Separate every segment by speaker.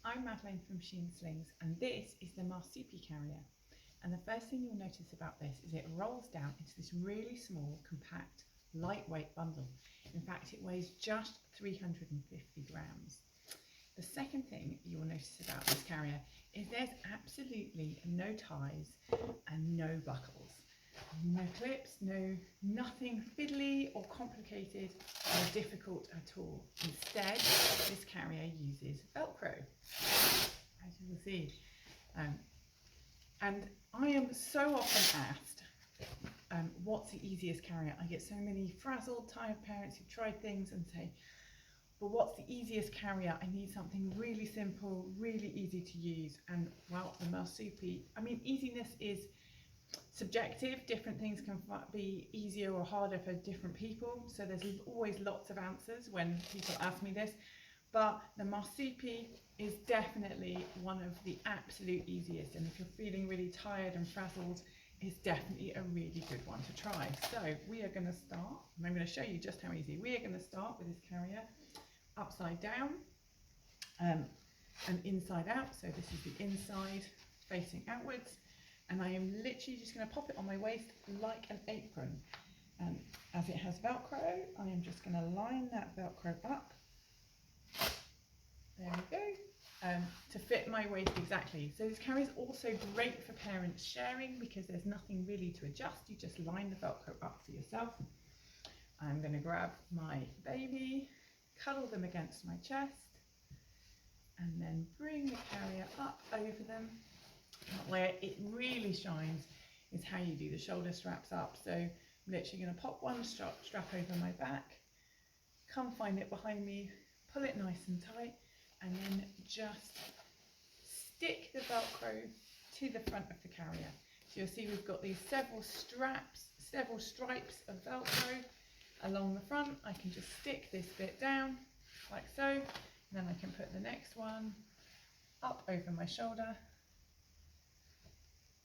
Speaker 1: I'm Madeline from Sheen Slings, and this is the Marsupi carrier. And the first thing you'll notice about this is it rolls down into this really small, compact, lightweight bundle. In fact, it weighs just 350 grams. The second thing you will notice about this carrier is there's absolutely no ties and no buckles. No clips, nothing fiddly or complicated or difficult at all. Instead, this carrier uses Velcro, as you will see. And I am so often asked, what's the easiest carrier? I get so many frazzled, tired parents who tried things and say, but what's the easiest carrier? I need something really simple, really easy to use. And well, the Marsupi, I mean, easiness is subjective. Different things can be easier or harder for different people. So there's always lots of answers when people ask me this. But the Marsupi is definitely one of the absolute easiest. And if you're feeling really tired and frazzled, it's definitely a really good one to try. So we are going to start, and I'm going to show you just how easy. We are going to start with this carrier upside down and inside out. So this is the inside facing outwards. And I am literally just going to pop it on my waist like an apron. As it has Velcro, I am just going to line that Velcro up. There we go. To fit my waist exactly. So this carrier is also great for parents sharing because there's nothing really to adjust. You just line the Velcro up for yourself. I'm going to grab my baby, cuddle them against my chest, and then bring the carrier up over them. Where it really shines is how you do the shoulder straps up. So I'm literally going to pop one strap over my back, come find it behind me, pull it nice and tight, and then just stick the Velcro to the front of the carrier. So you'll see we've got these several stripes of Velcro along the front. I can just stick this bit down like so, and then I can put the next one up over my shoulder,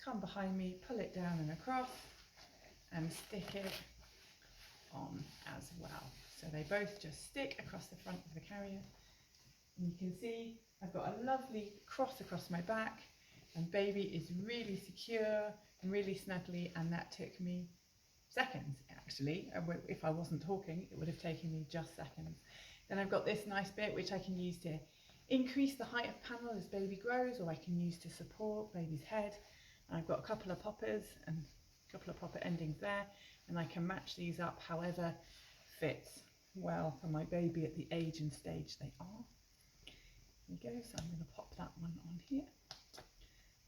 Speaker 1: come behind me, pull it down and across, and stick it on as well. So they both just stick across the front of the carrier. And you can see I've got a lovely cross across my back, and baby is really secure and really snuggly, and that took me seconds actually. If I wasn't talking, it would have taken me just seconds. Then I've got this nice bit which I can use to increase the height of panel as baby grows, or I can use to support baby's head. I've got a couple of poppers and a couple of popper endings there, and I can match these up however fits well for my baby at the age and stage they are. There we go, so I'm going to pop that one on here,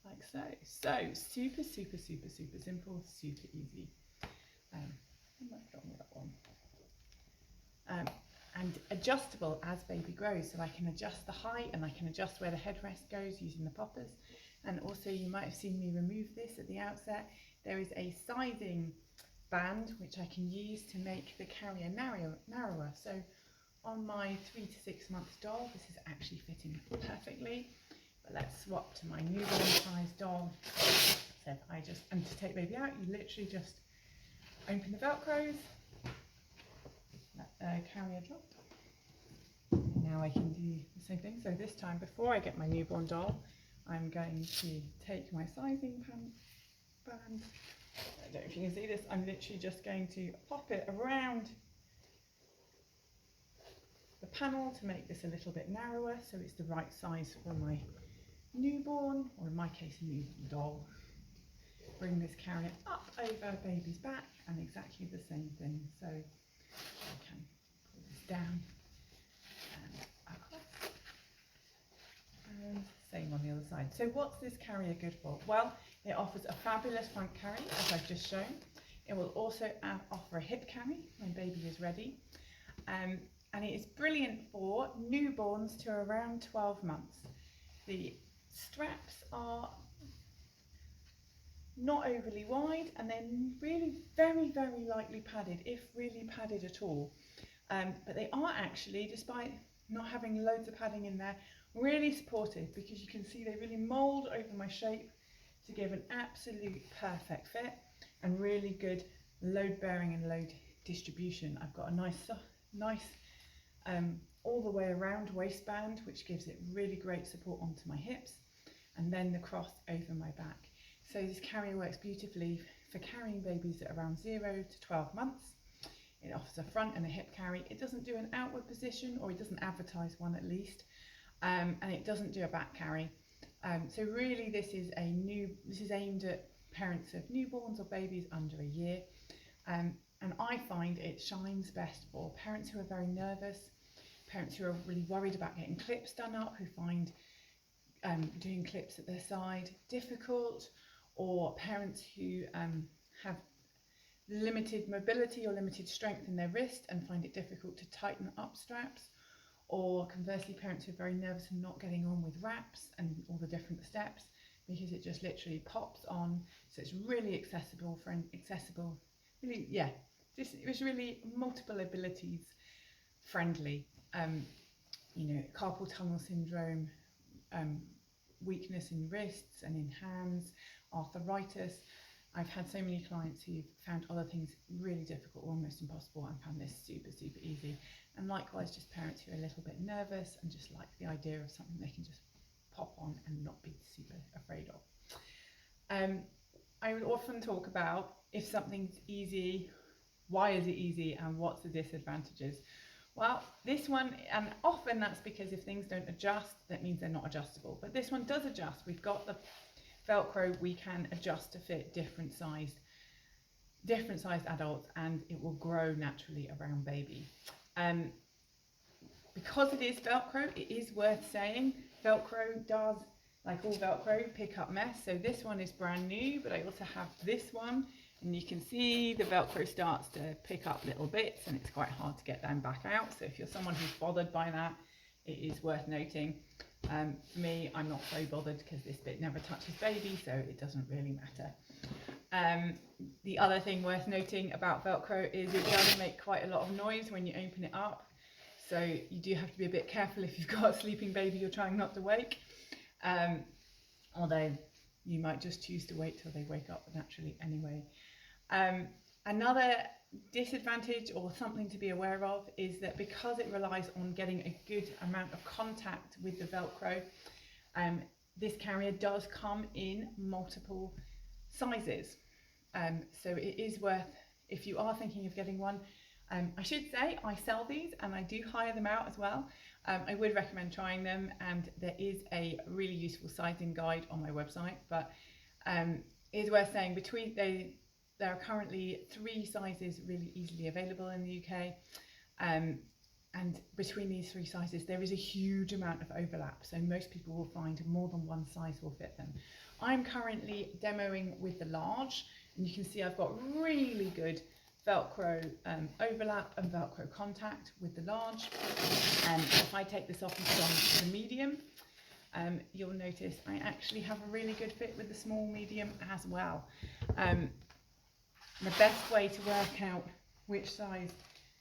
Speaker 1: like so. So super, super, super, super simple, super easy. I might get on with that one. And adjustable as baby grows, so I can adjust the height and I can adjust where the headrest goes using the poppers. And also you might have seen me remove this at the outset. There is a sizing band which I can use to make the carrier narrower. So on my 3 to 6 month doll, this is actually fitting perfectly. But let's swap to my newborn size doll. So if I just, and to take baby out, you literally just open the Velcros, let the carrier drop. And now I can do the same thing. So this time, before I get my newborn doll, I'm going to take my sizing band. I don't know if you can see this. I'm literally just going to pop it around the panel to make this a little bit narrower, so it's the right size for my newborn, or in my case, new doll. Bring this carrier up over baby's back, and exactly the same thing. So I can pull this down and across. And same on the other side. So what's this carrier good for? Well, it offers a fabulous front carry, as I've just shown. It will also offer a hip carry when baby is ready. And it is brilliant for newborns to around 12 months. The straps are not overly wide, and they're really very, very lightly padded, if really padded at all. But they are actually, despite not having loads of padding in there, really supportive, because you can see they really mould over my shape to give an absolute perfect fit and really good load bearing and load distribution. I've got a nice all the way around waistband, which gives it really great support onto my hips, and then the cross over my back. So this carrier works beautifully for carrying babies at around 0 to 12 months. It offers a front and a hip carry. It doesn't do an outward position, or it doesn't advertise one at least, and it doesn't do a back carry. So really this is aimed at parents of newborns or babies under a year. And I find it shines best for parents who are very nervous, parents who are really worried about getting clips done up, who find doing clips at their side difficult, or parents who have limited mobility or limited strength in their wrist and find it difficult to tighten up straps, or conversely parents who are very nervous and not getting on with wraps and all the different steps, because it just literally pops on. So it's really accessible, really, yeah, it was really multiple abilities friendly. You know, carpal tunnel syndrome, weakness in wrists and in hands, arthritis. I've had so many clients who've found other things really difficult, almost impossible, and found this super, super easy. And likewise, just parents who are a little bit nervous and just like the idea of something they can just pop on and not be super afraid of. I would often talk about, if something's easy, why is it easy and what's the disadvantages? Well, this one, and often that's because if things don't adjust, that means they're not adjustable. But this one does adjust. We've got the Velcro we can adjust to fit different sized adults, and it will grow naturally around baby. Because it is Velcro, it is worth saying Velcro does, like all Velcro, pick up mess. So this one is brand new, but I also have this one, and you can see the Velcro starts to pick up little bits, and it's quite hard to get them back out. So if you're someone who's bothered by that, it is worth noting. For me, I'm not so bothered because this bit never touches baby, so it doesn't really matter. The other thing worth noting about Velcro is it does make quite a lot of noise when you open it up. So you do have to be a bit careful if you've got a sleeping baby you're trying not to wake. Although you might just choose to wait till they wake up naturally anyway. Another disadvantage or something to be aware of is that because it relies on getting a good amount of contact with the Velcro, this carrier does come in multiple sizes. So it is worth, if you are thinking of getting one, I should say I sell these and I do hire them out as well. I would recommend trying them, and there is a really useful sizing guide on my website, but it is worth saying there are currently 3 sizes really easily available in the UK, and between these 3 sizes there is a huge amount of overlap, so most people will find more than one size will fit them. I'm currently demoing with the large, and you can see I've got really good Velcro overlap and Velcro contact with the large. If I take this off and put on the medium, you'll notice I actually have a really good fit with the small medium as well. The best way to work out which size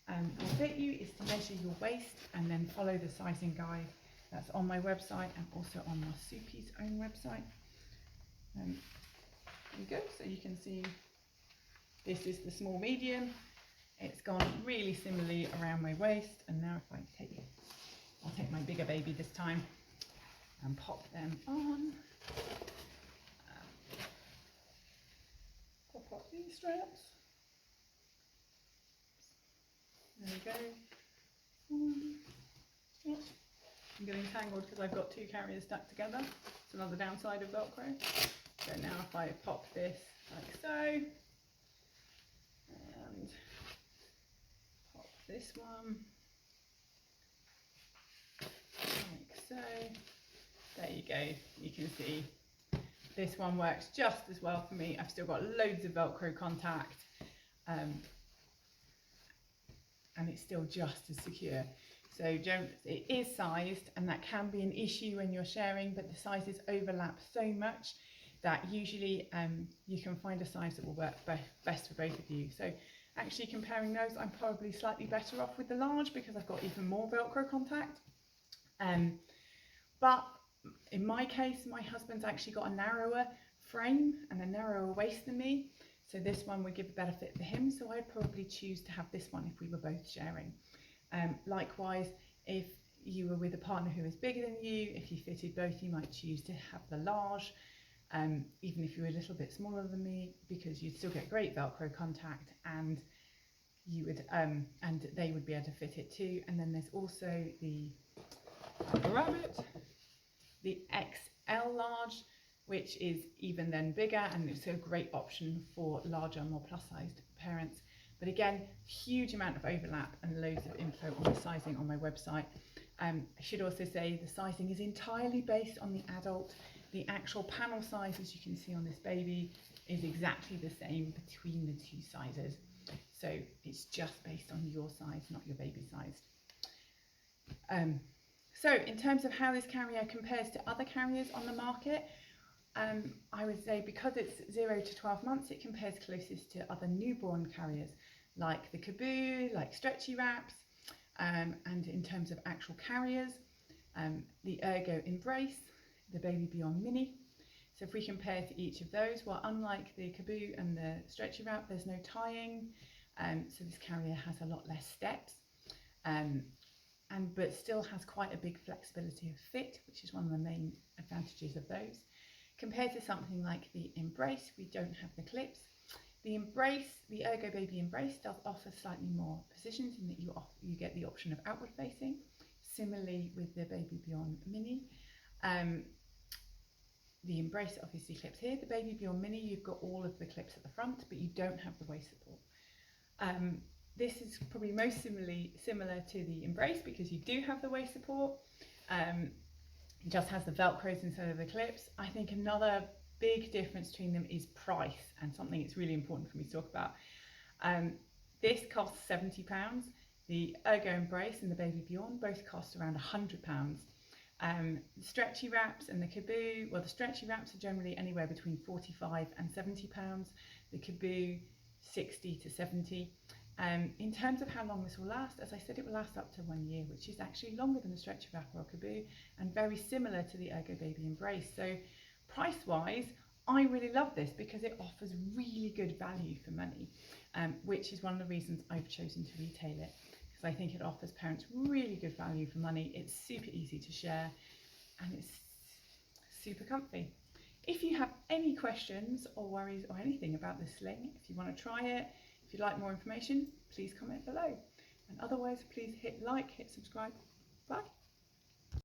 Speaker 1: will fit you is to measure your waist and then follow the sizing guide that's on my website and also on Marsupi's own website. There you go, so you can see this is the small medium. It's gone really similarly around my waist, and now if I'll take my bigger baby this time and pop them on. Pop up these straps. There we go. I'm getting tangled because I've got 2 carriers stuck together. It's another downside of Velcro. So now if I pop this like so, and pop this one like so, there you go. You can see this one works just as well for me. I've still got loads of Velcro contact, and it's still just as secure. So it is sized, and that can be an issue when you're sharing, but the sizes overlap so much that usually you can find a size that will work best for both of you. So actually comparing those, I'm probably slightly better off with the large because I've got even more Velcro contact. But in my case, my husband's actually got a narrower frame and a narrower waist than me, so this one would give a better fit for him, so I'd probably choose to have this one if we were both sharing. Likewise, if you were with a partner who is bigger than you, if you fitted both, you might choose to have the large, even if you were a little bit smaller than me, because you'd still get great Velcro contact, and you would and they would be able to fit it too. And then there's also the XL large, which is even then bigger, and it's a great option for larger, more plus sized parents. But again, huge amount of overlap and loads of info on the sizing on my website. I should also say the sizing is entirely based on the adult. The actual panel size, as you can see on this baby, is exactly the same between the two sizes. So it's just based on your size, not your baby size. So in terms of how this carrier compares to other carriers on the market, I would say because it's 0 to 12 months, it compares closest to other newborn carriers like the Kaboo, like Stretchy Wraps, and in terms of actual carriers, the Ergo Embrace, the Baby Beyond Mini. So if we compare to each of those, well, unlike the Kaboo and the Stretchy Wrap, there's no tying, so this carrier has a lot less steps, but still has quite a big flexibility of fit, which is one of the main advantages of those. Compared to something like the Embrace, we don't have the clips. The Embrace, the Ergo Baby Embrace, does offer slightly more positions in that you get the option of outward facing, similarly with the Baby Beyond Mini. The Embrace obviously clips here. The Baby Beyond Mini, you've got all of the clips at the front, but you don't have the waist support. This is probably most similar to the Embrace because you do have the waist support. It just has the Velcros instead of the clips. I think another big difference between them is price, and something that's really important for me to talk about. This costs £70. The Ergo Embrace and the Baby Beyond both cost around £100. The Stretchy Wraps and the Kaboo, well, the Stretchy Wraps are generally anywhere between £45 and £70. The Kaboo, 60 to 70. In terms of how long this will last, as I said, it will last up to 1 year, which is actually longer than the Stretchy Wrap or Kaboo, and very similar to the Ergo Baby Embrace. So price-wise, I really love this because it offers really good value for money, which is one of the reasons I've chosen to retail it, because I think it offers parents really good value for money. It's super easy to share, and it's super comfy. If you have any questions or worries or anything about this sling, if you want to try it, if you'd like more information, please comment below. And otherwise, please hit like, hit subscribe. Bye.